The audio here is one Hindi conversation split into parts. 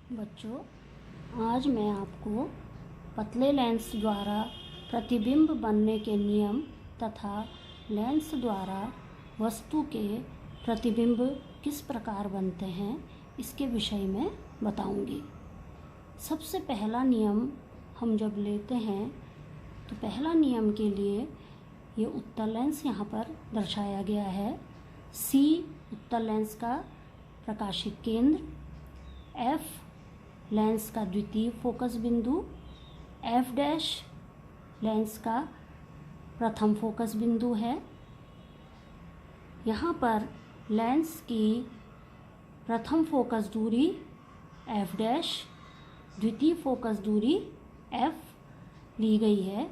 बच्चों, आज मैं आपको पतले लेंस द्वारा प्रतिबिंब बनने के नियम तथा लेंस द्वारा वस्तु के प्रतिबिंब किस प्रकार बनते हैं इसके विषय में बताऊंगी। सबसे पहला नियम हम जब लेते हैं तो पहला नियम के लिए ये उत्तल लेंस यहाँ पर दर्शाया गया है। C उत्तल लेंस का प्रकाशिक केंद्र, F लेंस का द्वितीय फोकस बिंदु, F डैश लेंस का प्रथम फोकस बिंदु है। यहाँ पर लेंस की प्रथम फोकस दूरी F डैश, द्वितीय फोकस दूरी F ली गई है।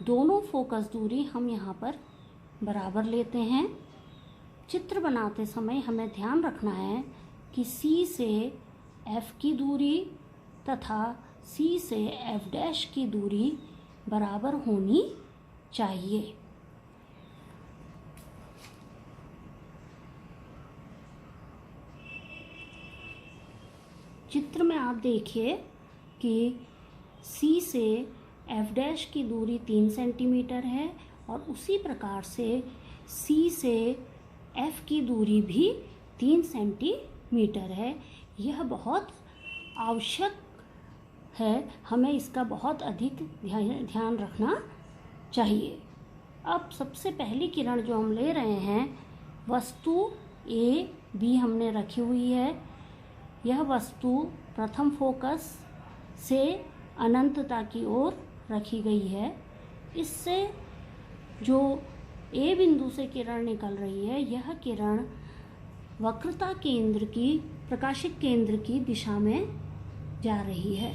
दोनों फोकस दूरी हम यहाँ पर बराबर लेते हैं। चित्र बनाते समय हमें ध्यान रखना है कि C से F की दूरी तथा C से F डैश की दूरी बराबर होनी चाहिए। चित्र में आप देखिए कि C से F डैश की दूरी 3 सेंटीमीटर है और उसी प्रकार से C से F की दूरी भी 3 सेंटीमीटर है। यह बहुत आवश्यक है, हमें इसका बहुत अधिक ध्यान रखना चाहिए। अब सबसे पहली किरण जो हम ले रहे हैं, वस्तु A B हमने रखी हुई है। यह वस्तु प्रथम फोकस से अनंतता की ओर रखी गई है। इससे जो A बिंदु से किरण निकल रही है, यह किरण वक्रता केंद्र की प्रकाशिक केंद्र की दिशा में जा रही है।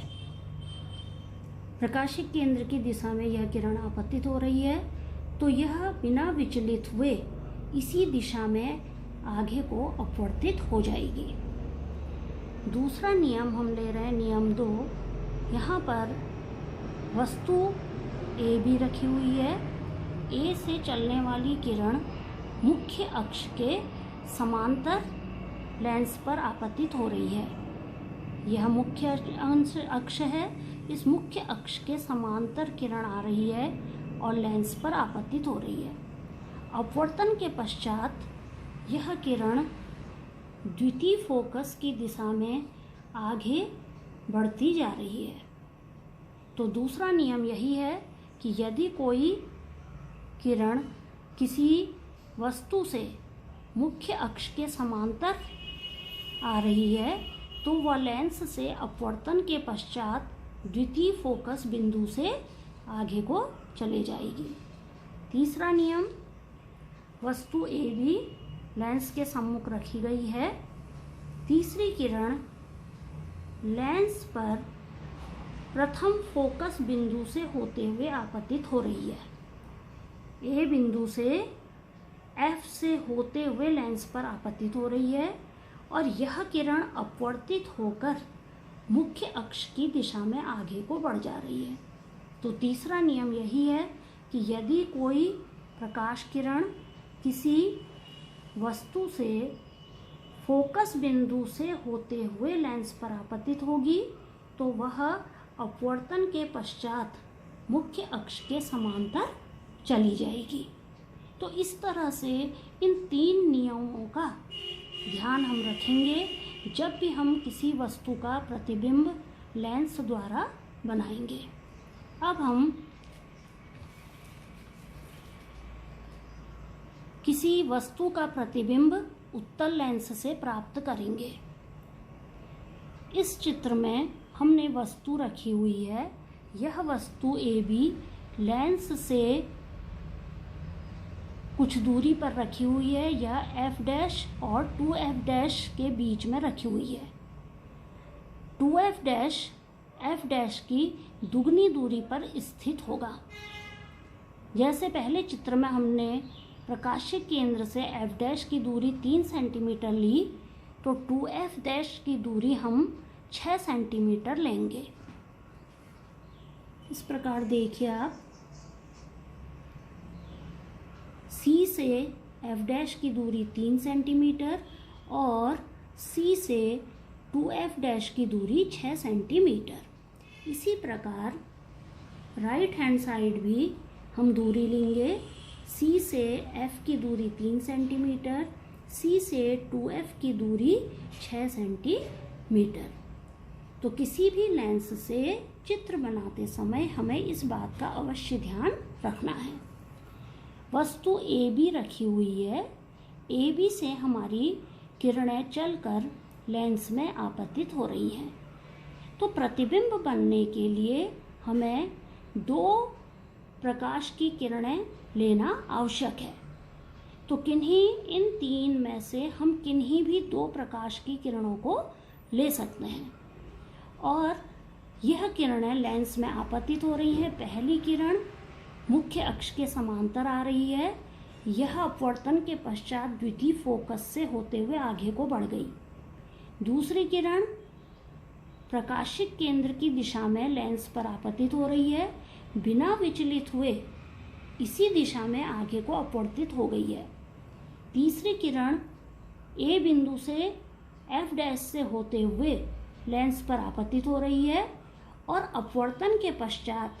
प्रकाशिक केंद्र की दिशा में यह किरण आपतित हो रही है, तो यह बिना विचलित हुए इसी दिशा में आगे को अपवर्तित हो जाएगी। दूसरा नियम हम ले रहे हैं, नियम 2। यहाँ पर वस्तु A भी रखी हुई है। A से चलने वाली किरण मुख्य अक्ष के समांतर लेंस पर आपतित हो रही है। यह मुख्य अक्ष है। इस मुख्य अक्ष के समांतर किरण आ रही है और लेंस पर आपतित हो रही है। अपवर्तन के पश्चात यह किरण द्वितीय फोकस की दिशा में आगे बढ़ती जा रही है। तो दूसरा नियम यही है कि यदि कोई किरण किसी वस्तु से मुख्य अक्ष के समांतर आ रही है तो वह लेंस से अपवर्तन के पश्चात द्वितीय फोकस बिंदु से आगे को चले जाएगी। तीसरा नियम, वस्तु A भी लेंस के सम्मुख रखी गई है। तीसरी किरण लेंस पर प्रथम फोकस बिंदु से होते हुए आपतित हो रही है। A बिंदु से F से होते हुए लेंस पर आपतित हो रही है और यह किरण अपवर्तित होकर मुख्य अक्ष की दिशा में आगे को बढ़ जा रही है। तो तीसरा नियम यही है कि यदि कोई प्रकाश किरण किसी वस्तु से फोकस बिंदु से होते हुए लेंस पर आपतित होगी तो वह अपवर्तन के पश्चात मुख्य अक्ष के समांतर चली जाएगी। तो इस तरह से इन 3 नियमों का ध्यान हम रखेंगे जब भी हम किसी वस्तु का प्रतिबिंब लेंस द्वारा बनाएंगे। अब हम किसी वस्तु का प्रतिबिंब उत्तल लेंस से प्राप्त करेंगे। इस चित्र में हमने वस्तु रखी हुई है। यह वस्तु AB लेंस से कुछ दूरी पर रखी हुई है। यह F डैश और 2F डैश के बीच में रखी हुई है। 2F डैश F डैश की दुगनी दूरी पर स्थित होगा। जैसे पहले चित्र में हमने प्रकाशिक केंद्र से F डैश की दूरी 3 सेंटीमीटर ली, तो 2F डैश की दूरी हम 6 सेंटीमीटर लेंगे। इस प्रकार देखिए आप, C से F डैश की दूरी 3 सेंटीमीटर और C से 2f' की दूरी 6 सेंटीमीटर। इसी प्रकार राइट हैंड साइड भी हम दूरी लेंगे। C से F की दूरी 3 सेंटीमीटर, C से 2F की दूरी 6 सेंटीमीटर। तो किसी भी लेंस से चित्र बनाते समय हमें इस बात का अवश्य ध्यान रखना है। वस्तु AB रखी हुई है। AB से हमारी किरणें चलकर लेंस में आपतित हो रही हैं। तो प्रतिबिंब बनने के लिए हमें 2 प्रकाश की किरणें लेना आवश्यक है। तो किन्हीं इन 3 में से हम किन्हीं भी 2 प्रकाश की किरणों को ले सकते हैं और यह किरणें लेंस में आपतित हो रही हैं। पहली किरण मुख्य अक्ष के समांतर आ रही है। यह अपवर्तन के पश्चात द्वितीय फोकस से होते हुए आगे को बढ़ गई। दूसरी किरण प्रकाशिक केंद्र की दिशा में लेंस पर आपतित हो रही है, बिना विचलित हुए इसी दिशा में आगे को अपवर्तित हो गई है। तीसरी किरण A बिंदु से F' से होते हुए लेंस पर आपतित हो रही है और अपवर्तन के पश्चात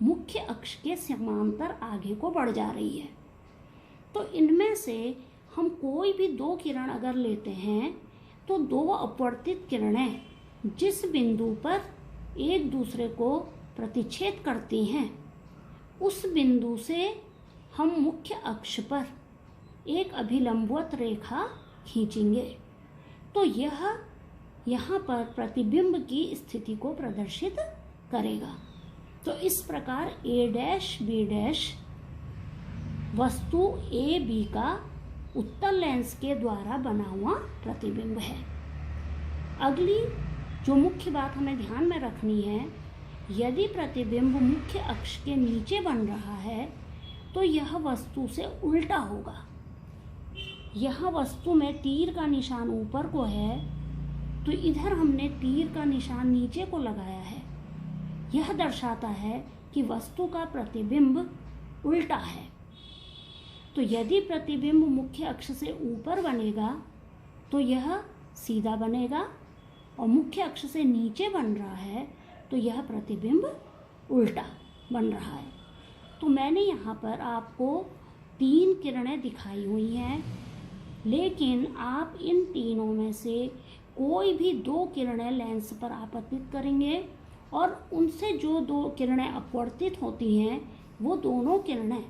मुख्य अक्ष के समांतर आगे को बढ़ जा रही है। तो इनमें से हम कोई भी 2 किरण अगर लेते हैं तो 2 अपवर्तित किरणें जिस बिंदु पर एक दूसरे को प्रतिच्छेद करती हैं उस बिंदु से हम मुख्य अक्ष पर एक अभिलंबवत रेखा खींचेंगे। तो यह यहाँ पर प्रतिबिंब की स्थिति को प्रदर्शित करेगा। तो इस प्रकार A', B' वस्तु A, B का उत्तल लेंस के द्वारा बना हुआ प्रतिबिंब है। अगली जो मुख्य बात हमें ध्यान में रखनी है, यदि प्रतिबिंब मुख्य अक्ष के नीचे बन रहा है तो यह वस्तु से उल्टा होगा। यह वस्तु में तीर का निशान ऊपर को है तो इधर हमने तीर का निशान नीचे को लगाया है। यह दर्शाता है कि वस्तु का प्रतिबिंब उल्टा है। तो यदि प्रतिबिंब मुख्य अक्ष से ऊपर बनेगा तो यह सीधा बनेगा और मुख्य अक्ष से नीचे बन रहा है तो यह प्रतिबिंब उल्टा बन रहा है। तो मैंने यहाँ पर आपको 3 किरणें दिखाई हुई हैं, लेकिन आप इन तीनों में से कोई भी 2 किरणें लेंस पर आपतित करेंगे और उनसे जो 2 किरणें अपवर्तित होती हैं वो दोनों किरणें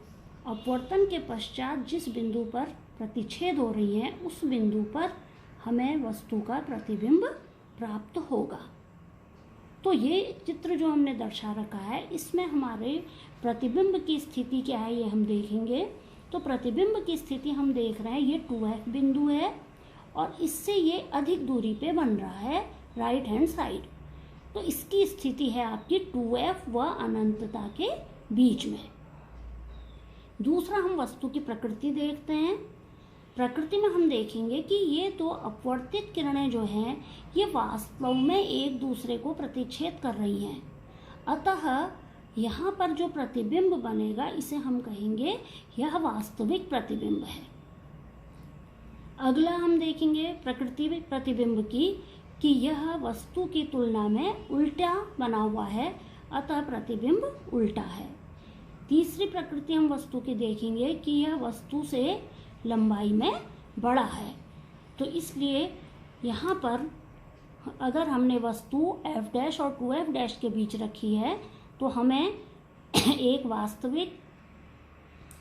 अपवर्तन के पश्चात जिस बिंदु पर प्रतिच्छेद हो रही हैं उस बिंदु पर हमें वस्तु का प्रतिबिंब प्राप्त होगा। तो ये चित्र जो हमने दर्शा रखा है इसमें हमारे प्रतिबिंब की स्थिति क्या है ये हम देखेंगे। तो प्रतिबिंब की स्थिति हम देख रहे हैं, ये 2F बिंदु है और इससे ये अधिक दूरी पे बन रहा है राइट हैंड साइड। तो इसकी स्थिति है आपकी 2F व अनंतता के बीच में। दूसरा हम वस्तु की प्रकृति देखते हैं। प्रकृति में हम देखेंगे कि ये 2 अपवर्तित किरणें जो हैं ये वास्तव में एक दूसरे को प्रतिच्छेद कर रही हैं। अतः यहाँ पर जो प्रतिबिंब बनेगा इसे हम कहेंगे यह वास्तविक प्रतिबिंब है। अगला हम देखेंगे प्रकृति प्रतिबिंब की कि यह वस्तु की तुलना में उल्टा बना हुआ है, अतः प्रतिबिंब उल्टा है। तीसरी प्रकृति हम वस्तु की देखेंगे कि यह वस्तु से लंबाई में बड़ा है। तो इसलिए यहाँ पर अगर हमने वस्तु F' और 2F' के बीच रखी है तो हमें एक वास्तविक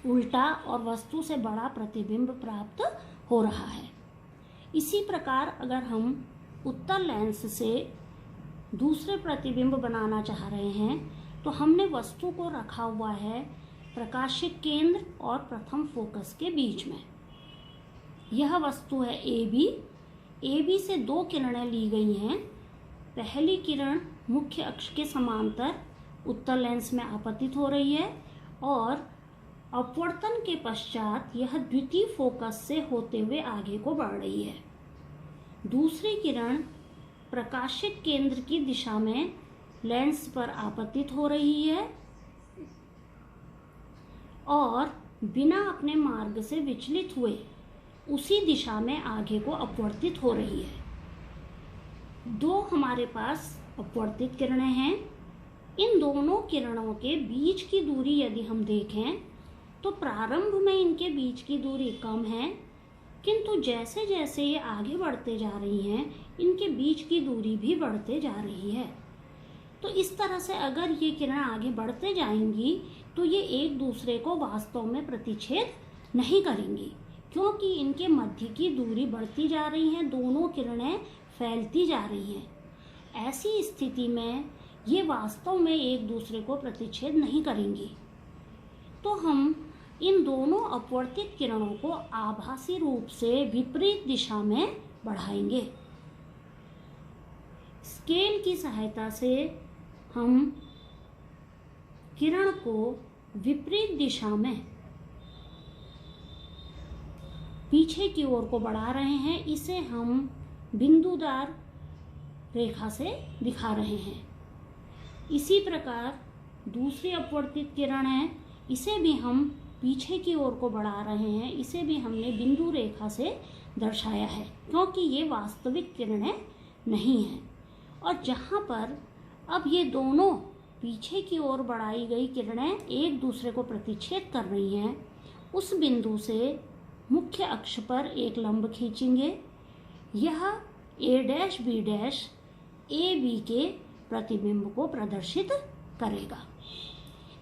उल्टा और वस्तु से बड़ा प्रतिबिंब प्राप्त हो रहा है। इसी प्रकार अगर हम उत्तल लेंस से दूसरे प्रतिबिंब बनाना चाह रहे हैं तो हमने वस्तु को रखा हुआ है प्रकाशिक केंद्र और प्रथम फोकस के बीच में। यह वस्तु है AB। AB से 2 किरणें ली गई हैं। पहली किरण मुख्य अक्ष के समांतर उत्तल लेंस में आपतित हो रही है और अपवर्तन के पश्चात यह द्वितीय फोकस से होते हुए आगे को बढ़ रही है। दूसरी किरण प्रकाशिक केंद्र की दिशा में लेंस पर आपतित हो रही है और बिना अपने मार्ग से विचलित हुए उसी दिशा में आगे को अपवर्तित हो रही है। दो हमारे पास अपवर्तित किरणें हैं। इन दोनों किरणों के बीच की दूरी यदि हम देखें तो प्रारंभ में इनके बीच की दूरी कम है, किंतु जैसे जैसे ये आगे बढ़ते जा रही हैं इनके बीच की दूरी भी बढ़ते जा रही है। तो इस तरह से अगर ये किरण आगे बढ़ते जाएंगी तो ये एक दूसरे को वास्तव में प्रतिच्छेद नहीं करेंगी, क्योंकि इनके मध्य की दूरी बढ़ती जा रही है, दोनों किरणें फैलती जा रही हैं। ऐसी स्थिति में ये वास्तव में एक दूसरे को प्रतिच्छेद नहीं करेंगी। तो हम इन दोनों अपवर्तित किरणों को आभासी रूप से विपरीत दिशा में बढ़ाएंगे। स्केल की सहायता से हम किरण को विपरीत दिशा में पीछे की ओर को बढ़ा रहे हैं। इसे हम बिंदुदार रेखा से दिखा रहे हैं। इसी प्रकार दूसरी अपवर्तित किरण है, इसे भी हम पीछे की ओर को बढ़ा रहे हैं। इसे भी हमने बिंदु रेखा से दर्शाया है, क्योंकि ये वास्तविक किरणें नहीं हैं। और जहाँ पर अब ये दोनों पीछे की ओर बढ़ाई गई किरणें एक दूसरे को प्रतिच्छेद कर रही हैं, उस बिंदु से मुख्य अक्ष पर एक लंब खींचेंगे। यह a dash b dash a b के प्रतिबिंब को प्रदर्शित करेगा।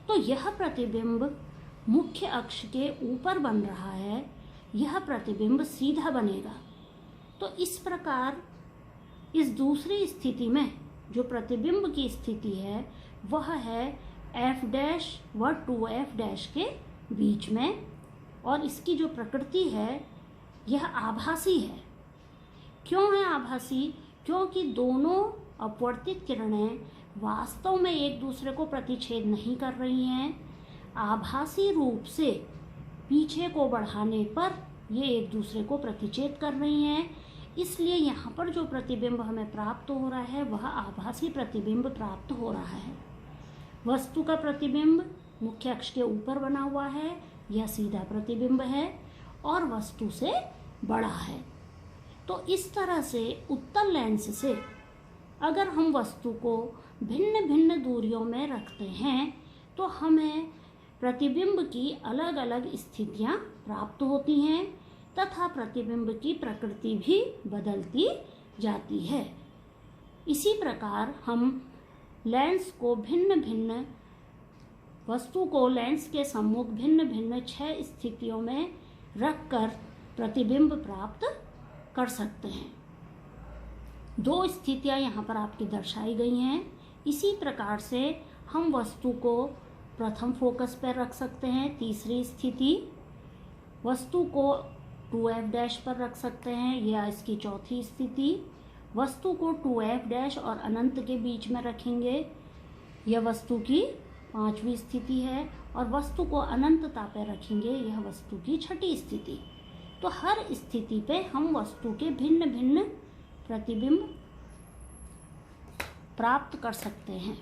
तो यह प्रतिबिंब मुख्य अक्ष के ऊपर बन रहा है, यह प्रतिबिंब सीधा बनेगा। तो इस प्रकार इस दूसरी स्थिति में जो प्रतिबिंब की स्थिति है वह है f डैश व 2f डैश के बीच में, और इसकी जो प्रकृति है यह आभासी है। क्यों है आभासी? क्योंकि दोनों अपवर्तित किरणें वास्तव में एक दूसरे को प्रतिच्छेद नहीं कर रही हैं। आभासी रूप से पीछे को बढ़ाने पर ये एक दूसरे को प्रतिच्छेद कर रही हैं। इसलिए यहाँ पर जो प्रतिबिंब हमें प्राप्त हो रहा है वह आभासी प्रतिबिंब प्राप्त हो रहा है। वस्तु का प्रतिबिंब मुख्य अक्ष के ऊपर बना हुआ है, यह सीधा प्रतिबिंब है और वस्तु से बड़ा है। तो इस तरह से उत्तल लेंस से अगर हम वस्तु को भिन्न भिन्न दूरियों में रखते हैं तो हमें प्रतिबिंब की अलग अलग स्थितियां प्राप्त होती हैं तथा प्रतिबिंब की प्रकृति भी बदलती जाती है। इसी प्रकार हम लेंस को भिन्न भिन्न वस्तु को लेंस के सम्मुख भिन्न भिन्न 6 स्थितियों में रखकर प्रतिबिंब प्राप्त कर सकते हैं। 2 स्थितियां यहाँ पर आपकी दर्शाई गई हैं। इसी प्रकार से हम वस्तु को प्रथम फोकस पर रख सकते हैं। तीसरी स्थिति वस्तु को 2f डैश पर रख सकते हैं, या इसकी चौथी स्थिति वस्तु को 2f डैश और अनंत के बीच में रखेंगे, यह वस्तु की 5वीं स्थिति है। और वस्तु को अनंतता पर रखेंगे, यह वस्तु की 6ठी स्थिति। तो हर स्थिति पे हम वस्तु के भिन्न भिन्न प्रतिबिंब प्राप्त कर सकते हैं।